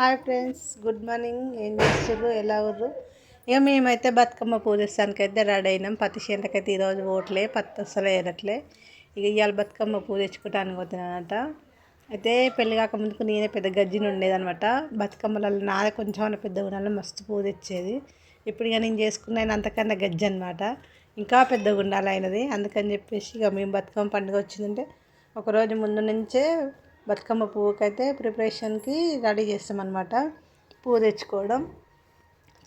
Hi friends, good morning. ఏం చేస్తుర్రు? ఎలా ఉర్రు? ఇక మేమైతే బతుకమ్మ పూజిస్తానికి అయితే రెడీ అయినాం. పత్తి చేనులకైతే ఈరోజు పోవట్లే, పత్తి అసలు ఏరట్లే. ఇక ఇవాళ బతుకమ్మ పూజించుకోవడానికి పోతున్నానట. అయితే పెళ్ళి కాకముందుకు నేనే పెద్ద గజ్జిని ఉండేదనమాట. బతుకమ్మలలో నాదే కొంచెం పెద్దగా ఉండాలి, మస్తు పూజించేది. ఇప్పుడు ఇక నేను చేసుకున్న అంతకన్నా గజ్జి అనమాట, ఇంకా పెద్దగా ఉండాలి అయినది. అందుకని చెప్పేసి ఇక మేము బతుకమ్మ పండుగ వచ్చిందంటే ఒకరోజు ముందు నుంచే బతుకమ్మ పువ్వుకైతే ప్రిపరేషన్కి రెడీ చేస్తామన్నమాట. పువ్వు తెచ్చుకోవడం,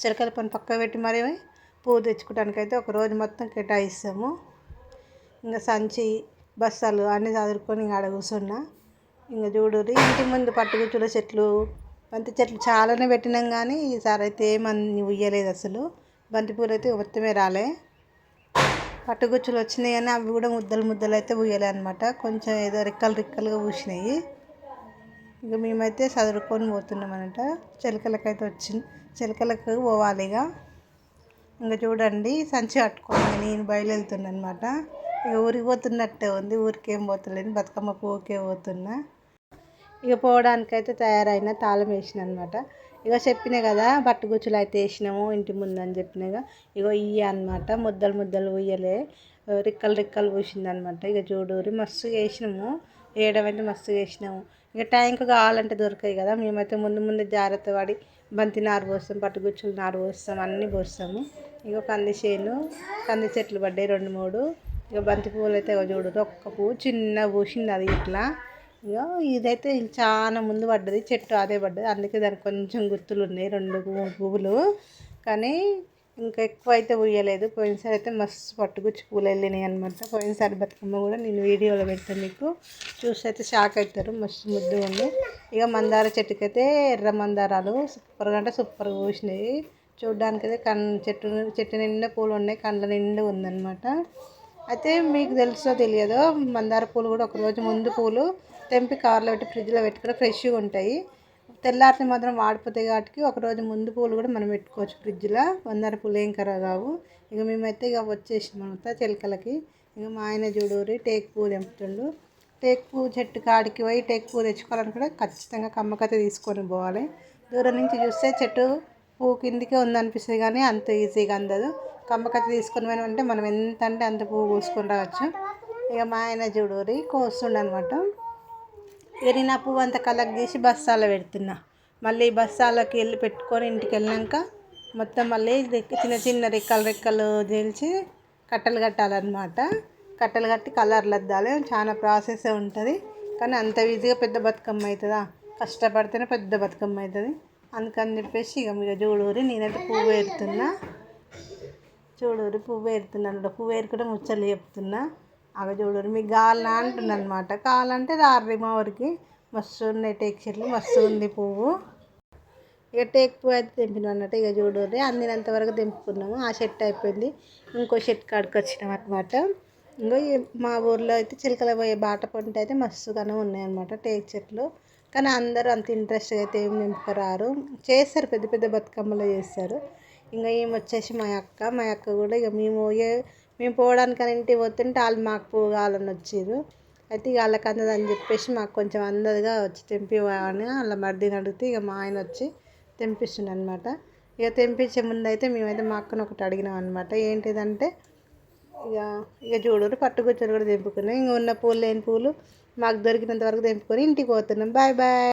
చిలకల పని పక్క పెట్టి మరి పువ్వు తెచ్చుకోవడానికి అయితే ఒకరోజు మొత్తం కేటాయిస్తాము. ఇంకా సంచి బస్తాలు అన్నీ చదువుకొని ఇంకా ఆడ కూర్చున్నా. ఇంకా చూడుర్రి, ఇంటి ముందు పట్టుగుచ్చుల చెట్లు, బంతి చెట్లు చాలానే పెట్టినాం, కానీ ఈసారి అయితే ఏమని ఉయ్యలేదు అసలు. బంతిపూలు అయితే మొత్తమే రాలే. పట్టుగుచ్చులు వచ్చినాయి కానీ అవి కూడా ముద్దలు ముద్దలు అయితే పూయలే అనమాట. కొంచెం ఏదో రెక్కలుగా పూసినాయి. ఇక మేమైతే చదువుకొని పోతున్నాం అనమాట. చిలకలకైతే వచ్చింది, చిలకలకు పోవాలి. ఇంకా చూడండి, సంచి కట్టుకొని నేను బయలుదేరుతున్నా అనమాట. ఇక ఊరికి పోతున్నట్టే ఉంది, ఊరికేం పోతలేను, బతుకమ్మ పువ్వుకే పోతున్నా. ఇక పోవడానికైతే తయారైన తాళం వేసిన అనమాట. ఇక చెప్పినా కదా, పట్టుగుచ్చులు అయితే వేసినాము ఇంటి ముందు అని చెప్పినాగా. ఇగో ఇయ్య అనమాట, ముద్దలు ముద్దలు ఉయ్యలే, రిక్కలు పూసింది అనమాట. ఇక చూడూరి మస్తుగా వేసినాము, వేయడం మస్తుగా వేసినాము. ఇక టైంకి కావాలంటే దొరకాయి కదా, మేమైతే ముందు జాగ్రత్త పడి బంతి నారు పోస్తాం, పట్టుగుచ్చులు నారు పోస్తాం, అన్నీ పోస్తాము. ఇక కంది చెట్లు పడ్డాయి 2-3. ఇక బంతి పువ్వులు అయితే చూడు, ఒక్క పువ్వు చిన్న పూసింది, అది ఇట్లా. ఇక ఇదైతే చాలా ముందు పడ్డది చెట్టు, అదే పడ్డది, అందుకే దానికి కొంచెం గుర్తులు ఉన్నాయి, 2-3 పువ్వులు. కానీ ఇంకా ఎక్కువ అయితే పూయలేదు. పోయినసారి అయితే మస్తు పట్టుగుచ్చి పూలు వెళ్ళినాయి అనమాట. పోయినసారి బతుకమ్మ కూడా నేను వీడియోలో పెడతాను, మీకు చూసి అయితే షాక్ అవుతారు, మస్తు ముద్దుగా ఉంది. ఇక మందార చెట్టుకైతే ఎర్ర మందారాలు సూపర్గా అంటే సూపర్గా పూసినాయి. చూడ్డానికైతే చెట్టు నిండా పూలు ఉన్నాయి, కండ్ల నిండా ఉందన్నమాట. అయితే మీకు తెలుసో తెలియదో, మందార పూలు కూడా ఒకరోజు ముందు పూలు తెంపి కవర్లో పెట్టి ఫ్రిడ్జ్లో పెట్టుకుంటే ఫ్రెష్గా ఉంటాయి. తెల్లారితే మాత్రం వాడిపోతాయి కాబట్టి ఒకరోజు ముందు పూలు కూడా మనం పెట్టుకోవచ్చు ఫ్రిడ్జ్లో. మందార పూలు ఏం ఖరాబ్ కావు. ఇక మేమైతే ఇక వచ్చేసినాం అనమాట చిలకలకి. ఇక మా ఆయన చూడూరి టేకు పువ్వు తెంపుతుండు. టేకు పువ్వు చెట్టు కాడికి పోయి టేకు పువ్వు తెచ్చుకోవాలనుకుంటే ఖచ్చితంగా కమ్మకైతే తీసుకొని పోవాలి. దూరం నుంచి చూస్తే చెట్టు పువ్వు కిందికే ఉందనిపిస్తుంది, కానీ అంత ఈజీగా అందదు. కమ్మకైతే తీసుకొని పోయినామంటే మనం ఎంత అంటే అంత పువ్వు కోసుకొని రావచ్చు. ఇక మా ఆయన చూడూరి కోస్తుండ అనమాట. ఎరిన పువ్వు అంతా కలెక్ట్ చేసి బస్తాలో పెడుతున్నా. మళ్ళీ బస్తాలకి వెళ్ళి పెట్టుకొని ఇంటికి వెళ్ళాక మొత్తం మళ్ళీ చిన్న చిన్న రెక్కలు చేల్చి కట్టలు కట్టాలన్నమాట. కట్టలు కట్టి కలర్లు అద్దాలి, చాలా ప్రాసెస్ ఉంటుంది. కానీ అంత ఈజీగా పెద్ద బతుకమ్మ అవుతుందా? కష్టపడితేనే పెద్ద బతుకమ్మ అవుతుంది. అందుకని చెప్పేసి ఇక మీరు చూడూరి, నేనైతే పువ్వు ఏరుతున్నా. చూడూరి పువ్వు ఏరుతున్నాను, పువ్వు ఏరుకుంటే ముచ్చట్లు చెప్తున్నా. అవి చూడరు, మీకు కావాలన్నా అంటున్నా అనమాట. కావాలంటే రారి మా ఊరికి, మస్తు ఉన్నాయి టేకు చెట్లు, మస్తు ఉంది పువ్వు. ఇక టేకు పువ్వు అయితే తెంపినాం అన్నట్టు. ఇక చూడరు, అందినంత వరకు తెంపుకున్నాము. ఆ చెట్టు అయిపోయింది, ఇంకో చెట్టు కాడికి వచ్చినాం అనమాట. ఇంకో మా ఊర్లో అయితే చిలకల పోయే బాట పంట అయితే మస్తుగానే ఉన్నాయన్నమాట టేకు చెట్లు. కానీ అందరూ అంత ఇంట్రెస్ట్గా అయితే ఏం నింపుకురారు. చేస్తారు, పెద్ద పెద్ద బతుకమ్మలు చేస్తారు. ఇంకా ఏం వచ్చేసి మా అక్క కూడా ఇక మేము పోవడానికని ఇంటికి పోతుంటే వాళ్ళు మాకు పువ్వు కావాలని వచ్చారు. అయితే ఇక వాళ్ళకి అందదని చెప్పేసి మాకు కొంచెం అందదుగా వచ్చి తెంపివ్వని వాళ్ళ మర్దిని అడిగితే ఇక మా ఆయన వచ్చి తెంపిస్తుండ అనమాట. ఇక తెంపించే ముందు అయితే మేమైతే మా అక్కను ఒకటి అడిగినాం అనమాట. ఏంటిదంటే ఇక చూడరు, పట్టుకొచ్చారు కూడా తెంపుకున్నాం. ఇంక ఉన్న పూలు లేని పూలు మాకు దొరికినంత వరకు తెంపుకొని ఇంటికి పోతున్నాం. Bye bye.